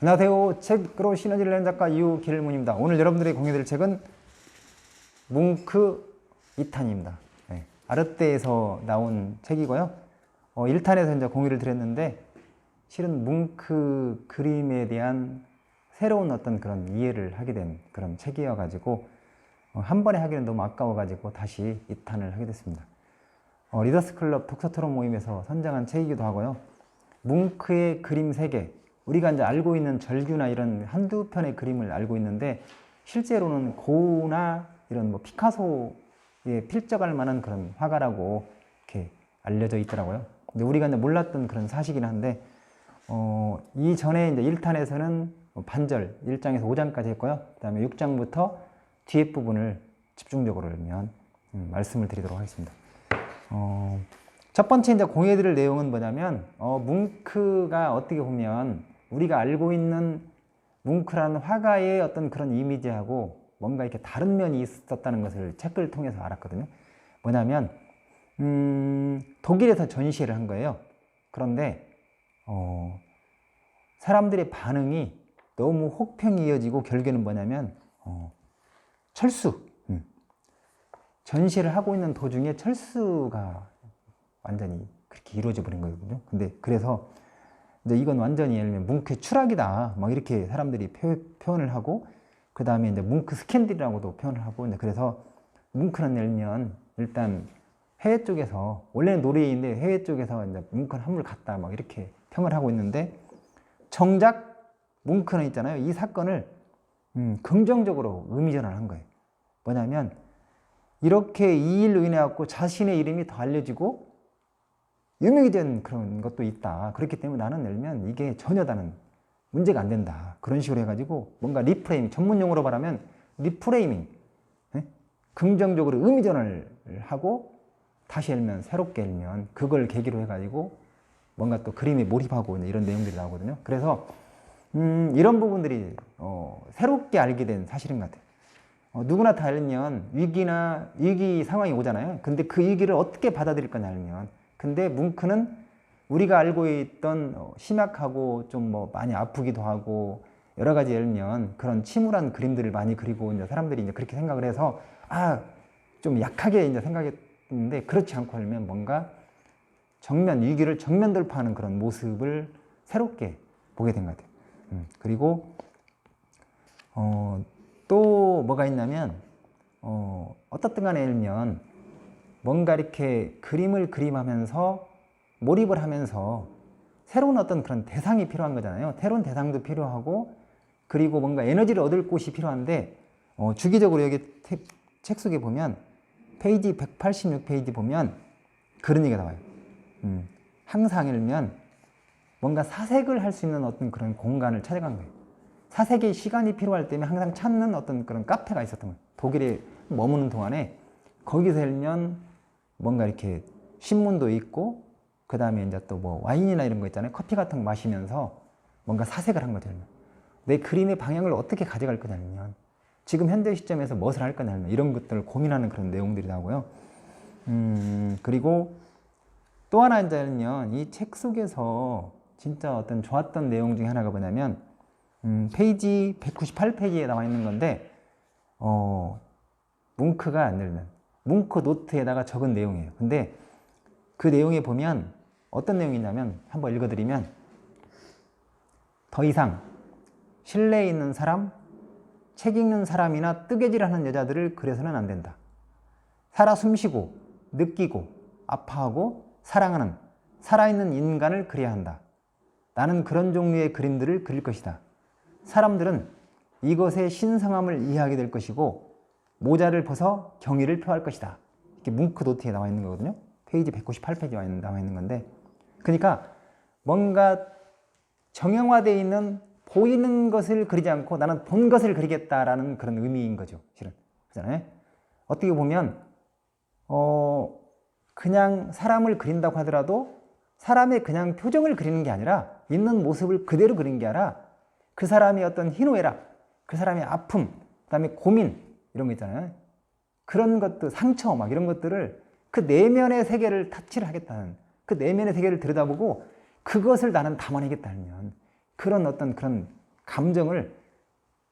안녕하세요. 책으로 시너지를 내는 작가 유길문입니다. 오늘 여러분들이 공유드릴 책은 뭉크 2탄입니다. 네, 아르떼에서 나온 책이고요. 1탄에서 이제 공유를 드렸는데 실은 뭉크 그림에 대한 새로운 어떤 그런 이해를 하게 된 그런 책이어가지고 한 번에 하기는 너무 아까워가지고 다시 2탄을 하게 됐습니다. 리더스 클럽 독서 토론 모임에서 선정한 책이기도 하고요. 뭉크의 그림 세계, 우리가 이제 알고 있는 절규나 이런 한두 편의 그림을 알고 있는데 실제로는 고흐나 이런 뭐 피카소에 필적할 만한 그런 화가라고 이렇게 알려져 있더라고요. 근데 우리가 이제 몰랐던 그런 사실이긴 한데 이전에 이제 1탄에서는 반절 1장에서 5장까지 했고요. 그 다음에 6장부터 뒤에 부분을 집중적으로 그러면 말씀을 드리도록 하겠습니다. 첫 번째 이제 공유해드릴 내용은 뭐냐면 뭉크가 어떻게 보면 우리가 알고 있는 뭉크라는 화가의 어떤 그런 이미지하고 뭔가 이렇게 다른 면이 있었다는 것을 책을 통해서 알았거든요. 뭐냐면 독일에서 전시회를 한 거예요. 그런데 사람들의 반응이 너무 혹평이 이어지고 결국에는 뭐냐면 철수, 전시를 하고 있는 도중에 철수가 완전히 그렇게 이루어져 버린 거거든요. 근데 그래서 이제 이건 완전히 예를 들면 뭉크의 추락이다 막 이렇게 사람들이 표현을 하고, 그 다음에 이제 뭉크 스캔들이라고도 표현을 하고, 이제 그래서 뭉크는 예를 들면 일단 해외 쪽에서 원래는 노르웨이인데 해외 쪽에서 이제 뭉크는 한물 갔다 막 이렇게 평을 하고 있는데, 정작 뭉크는 있잖아요, 이 사건을 긍정적으로 의미전환한 거예요. 뭐냐면 이렇게 이 일로 인해 갖고 자신의 이름이 더 알려지고 유명해진 그런 것도 있다. 그렇기 때문에 나는 예를 들면 이게 전혀 다른 문제가 안 된다. 그런 식으로 해가지고 뭔가 리프레이밍, 전문 용어로 말하면 리프레이밍, 긍정적으로 의미전환을 하고 다시 열면 새롭게 열면 그걸 계기로 해가지고 뭔가 또 그림에 몰입하고 이런 내용들이 나오거든요. 그래서 이런 부분들이 새롭게 알게 된 사실인 것 같아요. 누구나 다 알면 위기 상황이 오잖아요. 근데 그 위기를 어떻게 받아들일 거냐 알면, 근데 뭉크는 우리가 알고 있던 심약하고 좀 뭐 많이 아프기도 하고 여러 가지 예를 들면 그런 침울한 그림들을 많이 그리고 이제 사람들이 이제 그렇게 생각을 해서 좀 약하게 이제 생각했는데, 그렇지 않고 하면 뭔가 위기를 정면 돌파하는 그런 모습을 새롭게 보게 된 것 같아요. 그리고 또 뭐가 있냐면 어떻든 간에 예를 들면 뭔가 이렇게 그림을 그림하면서 몰입을 하면서 새로운 어떤 그런 대상이 필요한 거잖아요. 새로운 대상도 필요하고, 그리고 뭔가 에너지를 얻을 곳이 필요한데 주기적으로 여기 책 속에 보면 페이지 186페이지 보면 그런 얘기가 나와요. 항상 예를 들면 뭔가 사색을 할 수 있는 어떤 그런 공간을 찾아간 거예요. 사색의 시간이 필요할 때면 항상 찾는 어떤 그런 카페가 있었던 거예요. 독일에 머무는 동안에 거기서 예를 들면 뭔가 이렇게 신문도 있고, 그 다음에 이제 또 뭐 와인이나 이런 거 있잖아요. 커피 같은 거 마시면서 뭔가 사색을 한 거죠. 내 그림의 방향을 어떻게 가져갈 거냐면, 지금 현재 시점에서 무엇을 할 거냐면 이런 것들을 고민하는 그런 내용들이 나오고요. 그리고 또 하나 이제는요, 이 책 속에서 진짜 어떤 좋았던 내용 중에 하나가 뭐냐면 페이지 198페이지에 나와 있는 건데 뭉크가 안 들면 뭉크 노트에다가 적은 내용이에요. 근데 그 내용에 보면 어떤 내용이냐면 한번 읽어드리면, 더 이상 신뢰 있는 사람, 책 읽는 사람이나 뜨개질하는 여자들을 그려서는 안 된다. 살아 숨쉬고 느끼고 아파하고 사랑하는 살아있는 인간을 그려야 한다. 나는 그런 종류의 그림들을 그릴 것이다. 사람들은 이것의 신성함을 이해하게 될 것이고 모자를 벗어 경의를 표할 것이다. 이렇게 뭉크 노트에 나와 있는 거거든요. 페이지 198페이지에 나와 있는 건데, 그러니까 뭔가 정형화되어 있는 보이는 것을 그리지 않고 나는 본 것을 그리겠다라는 그런 의미인 거죠. 실은. 그렇잖아요. 어떻게 보면 그냥 사람을 그린다고 하더라도 사람의 그냥 표정을 그리는 게 아니라, 있는 모습을 그대로 그리는 게 아니라 그 사람의 어떤 희노애락, 그 사람의 아픔, 그 다음에 고민 이런 거 있잖아요. 그런 것들, 상처 막 이런 것들을 그 내면의 세계를 타치를 하겠다는, 그 내면의 세계를 들여다보고 그것을 나는 담아내겠다면 그런 어떤 그런 감정을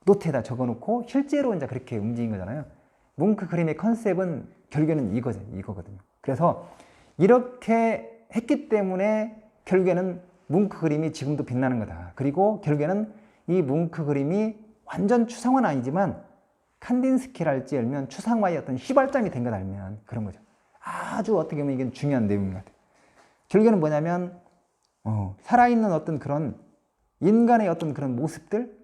노트에다 적어놓고 실제로 이제 그렇게 움직인 거잖아요. 뭉크 그림의 컨셉은 결국에는 이거거든요. 그래서 이렇게 했기 때문에 결국에는 뭉크 그림이 지금도 빛나는 거다. 그리고 결국에는 이 뭉크 그림이 완전 추상화는 아니지만 칸딘스키랄지 알면 추상화의 어떤 시발점이 된 것 알면 그런 거죠. 아주 어떻게 보면 이게 중요한 내용인 것 같아요. 결국에는 뭐냐면 살아있는 어떤 그런 인간의 어떤 그런 모습들,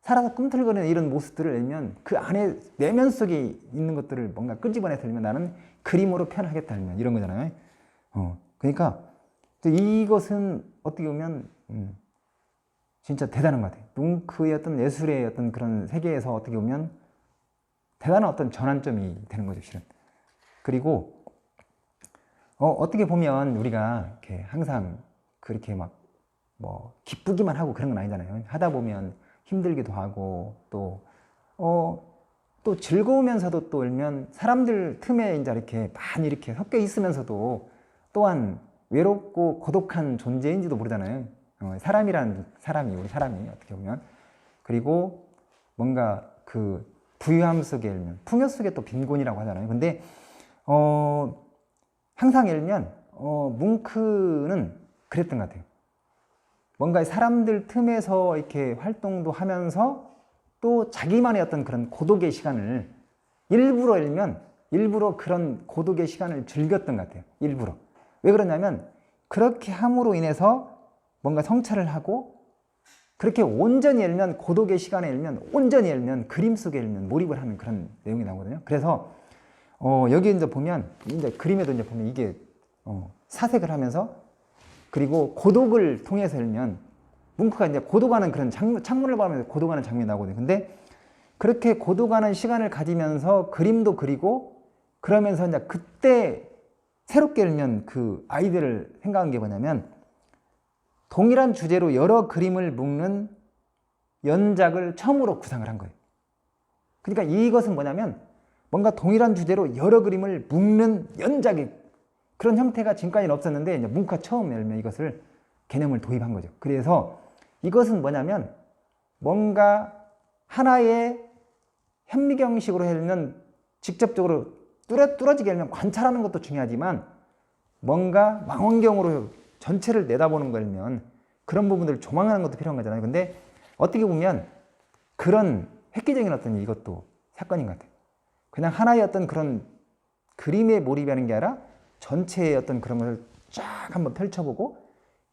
살아서 꿈틀거리는 이런 모습들을 알면 그 안에 내면 속에 있는 것들을 뭔가 끄집어내서 알면 나는 그림으로 표현하겠다 알면 이런 거잖아요. 그러니까 이것은 어떻게 보면 진짜 대단한 것 같아요. 뭉크의 어떤 예술의 어떤 그런 세계에서 어떻게 보면 대단한 어떤 전환점이 되는 거죠, 실은. 그리고 어떻게 보면 우리가 이렇게 항상 그렇게 막 뭐 기쁘기만 하고 그런 건 아니잖아요. 하다 보면 힘들기도 하고 또 즐거우면서도 또 울면 사람들 틈에 이제 이렇게 많이 이렇게 섞여 있으면서도 또한 외롭고 고독한 존재인지도 모르잖아요. 사람이란 사람이 우리 사람이 어떻게 보면 그리고 뭔가 그 부유함 속에 일면 풍요 속에 또 빈곤이라고 하잖아요. 근데 항상 일면 뭉크는 그랬던 것 같아요. 뭔가 사람들 틈에서 이렇게 활동도 하면서 또 자기만의 어떤 그런 고독의 시간을 일부러 일면 일부러 그런 고독의 시간을 즐겼던 것 같아요. 일부러. 왜 그러냐면 그렇게 함으로 인해서 뭔가 성찰을 하고 그렇게 온전히 일면 고독의 시간에 일면 온전히 일면 그림 속에 일면 몰입을 하는 그런 내용이 나오거든요. 그래서 여기 이제 보면 이제 그림에도 이제 보면 이게 사색을 하면서 그리고 고독을 통해서 일면 뭉크가 이제 고독하는 그런 창문을 보면서 고독하는 장면이 나오거든요. 근데 그렇게 고독하는 시간을 가지면서 그림도 그리고 그러면서 이제 그때 새롭게 일면 그 아이디어를 생각한 게 뭐냐면 동일한 주제로 여러 그림을 묶는 연작을 처음으로 구상을 한 거예요. 그러니까 이것은 뭐냐면 뭔가 동일한 주제로 여러 그림을 묶는 연작이 그런 형태가 지금까지는 없었는데 이제 뭉크가 처음 열면 이것을 개념을 도입한 거죠. 그래서 이것은 뭐냐면 뭔가 하나의 현미경식으로 열면 직접적으로 뚫어지게 열면 관찰하는 것도 중요하지만 뭔가 망원경으로 전체를 내다보는 거면 그런 부분들을 조망하는 것도 필요한 거잖아요. 근데 어떻게 보면 그런 획기적인 어떤 이것도 사건인 것 같아요. 그냥 하나의 어떤 그런 그림에 몰입하는 게 아니라 전체의 어떤 그런 것을 쫙 한번 펼쳐보고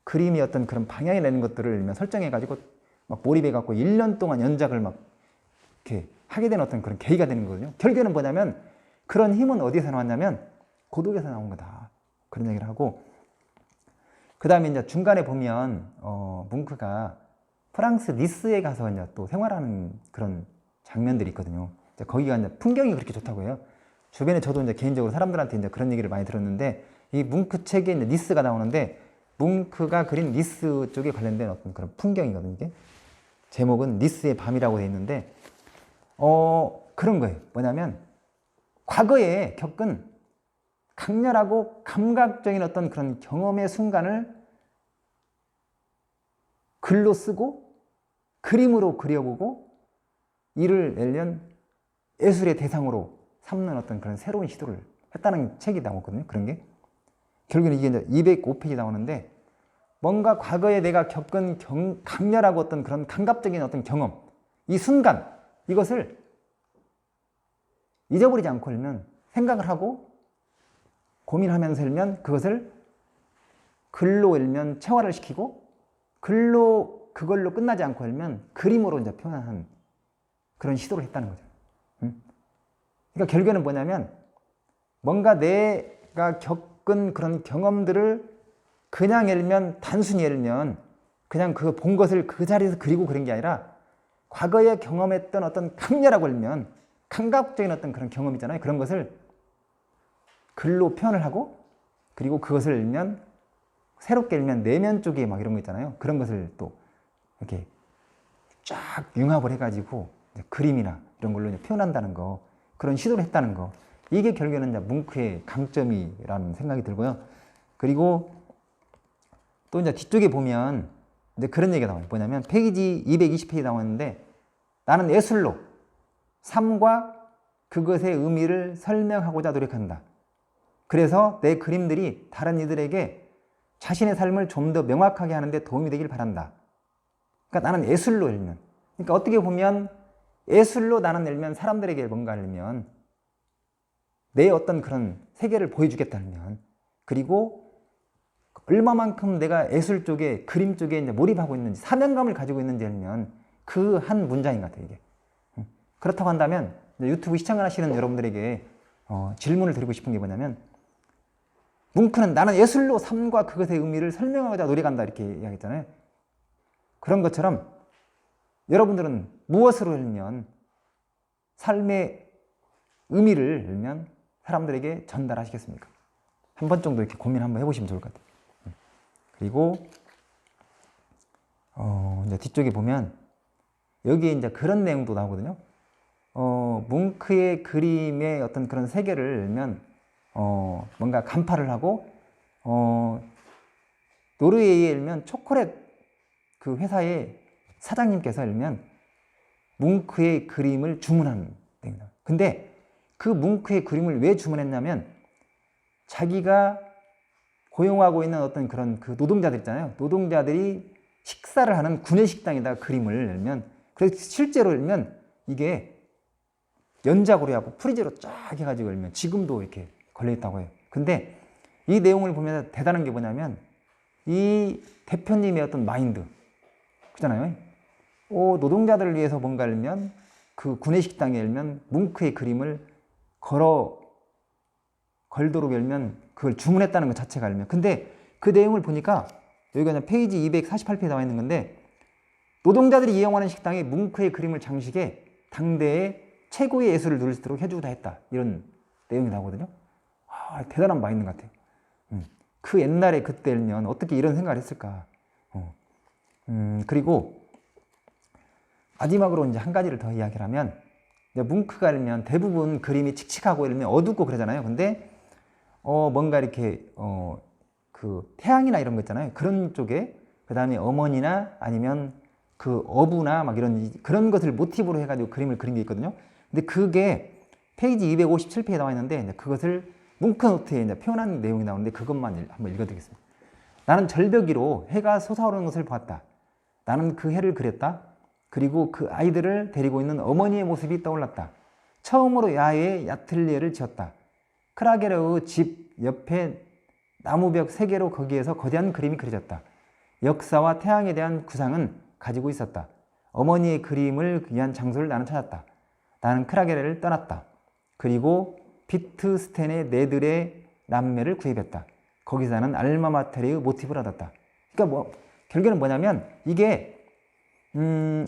그림이 어떤 그런 방향이 내는 것들을 설정해가지고 막 몰입해갖고 1년 동안 연작을 막 이렇게 하게 되는 어떤 그런 계기가 되는 거거든요. 결국에는 뭐냐면 그런 힘은 어디서 나왔냐면 고독에서 나온 거다. 그런 얘기를 하고 그 다음에 이제 중간에 보면 뭉크가 프랑스 니스에 가서 이제 또 생활하는 그런 장면들이 있거든요. 거기가 이제 풍경이 그렇게 좋다고 해요. 주변에 저도 이제 개인적으로 사람들한테 이제 그런 얘기를 많이 들었는데 이 뭉크 책에 이제 니스가 나오는데 뭉크가 그린 니스 쪽에 관련된 어떤 그런 풍경이거든요. 이게 제목은 니스의 밤이라고 되어 있는데 그런 거예요. 뭐냐면 과거에 겪은 강렬하고 감각적인 어떤 그런 경험의 순간을 글로 쓰고 그림으로 그려보고 이를 내년 예술의 대상으로 삼는 어떤 그런 새로운 시도를 했다는 책이 나왔거든요. 그런 게. 결국에는 이게 이제 205페이지 나오는데 뭔가 과거에 내가 겪은 강렬하고 어떤 그런 감각적인 어떤 경험, 이 순간, 이것을 잊어버리지 않고 일면 생각을 하고 고민하면서 일면 그것을 글로 일면 체화를 시키고 그걸로 끝나지 않고 일면 그림으로 이제 표현한 그런 시도를 했다는 거죠. 그러니까 결국에는 뭐냐면 뭔가 내가 겪은 그런 경험들을 그냥 일면 단순히 일면 그냥 그 본 것을 그 자리에서 그리고 그런 게 아니라 과거에 경험했던 어떤 강렬하고 일면 감각적인 어떤 그런 경험 있잖아요. 그런 것을 글로 표현을 하고 그리고 그것을 일면 새롭게 일면 내면 쪽에 막 이런 거 있잖아요. 그런 것을 또 이렇게 쫙 융합을 해가지고 그림이나 이런 걸로 표현한다는 거, 그런 시도를 했다는 거, 이게 결국에는 이제 뭉크의 강점이라는 생각이 들고요. 그리고 또 이제 뒤쪽에 보면 이제 그런 얘기가 나와요. 뭐냐면 페이지 220페이지 나왔는데 나는 예술로 삶과 그것의 의미를 설명하고자 노력한다. 그래서 내 그림들이 다른 이들에게 자신의 삶을 좀 더 명확하게 하는 데 도움이 되길 바란다. 그러니까 나는 예술로 일면, 그러니까 어떻게 보면 예술로 나는 일면 사람들에게 뭔가 일면 내 어떤 그런 세계를 보여주겠다면, 그리고 얼마만큼 내가 예술 쪽에, 그림 쪽에 이제 몰입하고 있는지, 사명감을 가지고 있는지 알면 그 한 문장인 것 같아요, 이게. 그렇다고 한다면 유튜브 시청하시는 여러분들에게 질문을 드리고 싶은 게 뭐냐면, 뭉크는 나는 예술로 삶과 그것의 의미를 설명하고자 노력한다 이렇게 이야기했잖아요. 그런 것처럼 여러분들은 무엇으로 일면 삶의 의미를 일면 사람들에게 전달하시겠습니까? 한 번 정도 이렇게 고민 한번 해보시면 좋을 것 같아요. 그리고 이제 뒤쪽에 보면 여기에 이제 그런 내용도 나오거든요. 뭉크의 그림의 어떤 그런 세계를 일면 뭔가 간파를 하고 노르웨이에 일면 초콜릿 그 회사의 사장님께서 일면 뭉크의 그림을 주문한 내용이다. 근데 그 뭉크의 그림을 왜 주문했냐면 자기가 고용하고 있는 어떤 그런 그 노동자들 있잖아요. 노동자들이 식사를 하는 구내식당에다 그림을 일면, 그래서 실제로 일면 이게 연작으로 하고 프리즈로 쫙 해가지고 일면 지금도 이렇게 걸려있다고 해요. 근데 이 내용을 보면서 대단한 게 뭐냐면 이 대표님의 어떤 마인드 그잖아요. 노동자들을 위해서 뭔가 일면 그 구내식당에 일면 뭉크의 그림을 걸도록 일면 그걸 주문했다는 것 자체가 알면, 근데 그 내용을 보니까 여기가 페이지 248페이지에 나와 있는 건데, 노동자들이 이용하는 식당에 뭉크의 그림을 장식해 당대의 최고의 예술을 누릴 수 있도록 해주고자 했다, 이런 내용이 나오거든요. 대단한 마인드 같아요. 그 옛날에 그때 일면 어떻게 이런 생각을 했을까. 그리고 마지막으로 이제 한 가지를 더 이야기를 하면, 뭉크가 일면 대부분 그림이 칙칙하고 일면 어둡고 그러잖아요. 근데 뭔가 이렇게 그 태양이나 이런 거 있잖아요. 그런 쪽에, 그 다음에 어머니나 아니면 그 어부나 막 이런 그런 것을 모티브로 해가지고 그림을 그린 게 있거든요. 근데 그게 페이지 257페이지에 나와 있는데 그것을 뭉크 노트에 이제 표현한 내용이 나오는데 그것만 한번 읽어드리겠습니다. 나는 절벽 위로 해가 솟아오르는 것을 보았다. 나는 그 해를 그렸다. 그리고 그 아이들을 데리고 있는 어머니의 모습이 떠올랐다. 처음으로 야외에 야틀리에를 지었다. 크라게르의 집 옆에 나무벽 3개로 거기에서 거대한 그림이 그려졌다. 역사와 태양에 대한 구상은 가지고 있었다. 어머니의 그림을 위한 장소를 나는 찾았다. 나는 크라게르를 떠났다. 그리고 비트스텐의 네들의 남매를 구입했다. 거기서 나는 알마마테르의 모티브를 얻었다. 그러니까 결국에는 뭐냐면 이게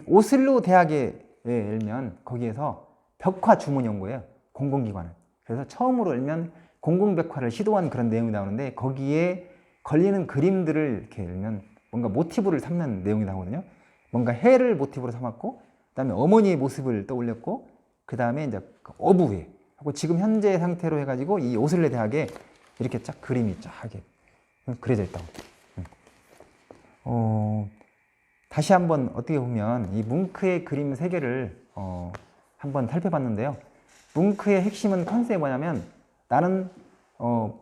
오슬로 대학에 일면 거기에서 벽화 주문 연구예요. 공공기관을. 그래서 처음으로 일면 공공벽화를 시도한 그런 내용이 나오는데 거기에 걸리는 그림들을 이렇게 일면 뭔가 모티브를 삼는 내용이 나오거든요. 뭔가 해를 모티브로 삼았고, 그 다음에 어머니의 모습을 떠올렸고, 그 다음에 이제 어부회 하고 지금 현재 상태로 해가지고 이 오슬로 대학에 이렇게 쫙 그림이 쫙 그려져 있다고. 다시 한번 어떻게 보면 이 뭉크의 그림 세계를 한번 살펴봤는데요. 뭉크의 핵심은 컨셉이 뭐냐면 나는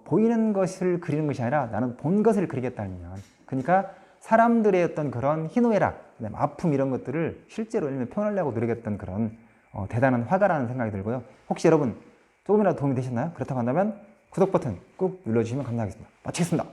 보이는 것을 그리는 것이 아니라 나는 본 것을 그리겠다는 면. 그러니까 사람들의 어떤 그런 희노애락, 그다음에 아픔 이런 것들을 실제로 표현하려고 노력했던 그런 대단한 화가라는 생각이 들고요. 혹시 여러분 조금이라도 도움이 되셨나요? 그렇다고 한다면 구독 버튼 꾹 눌러주시면 감사하겠습니다. 마치겠습니다.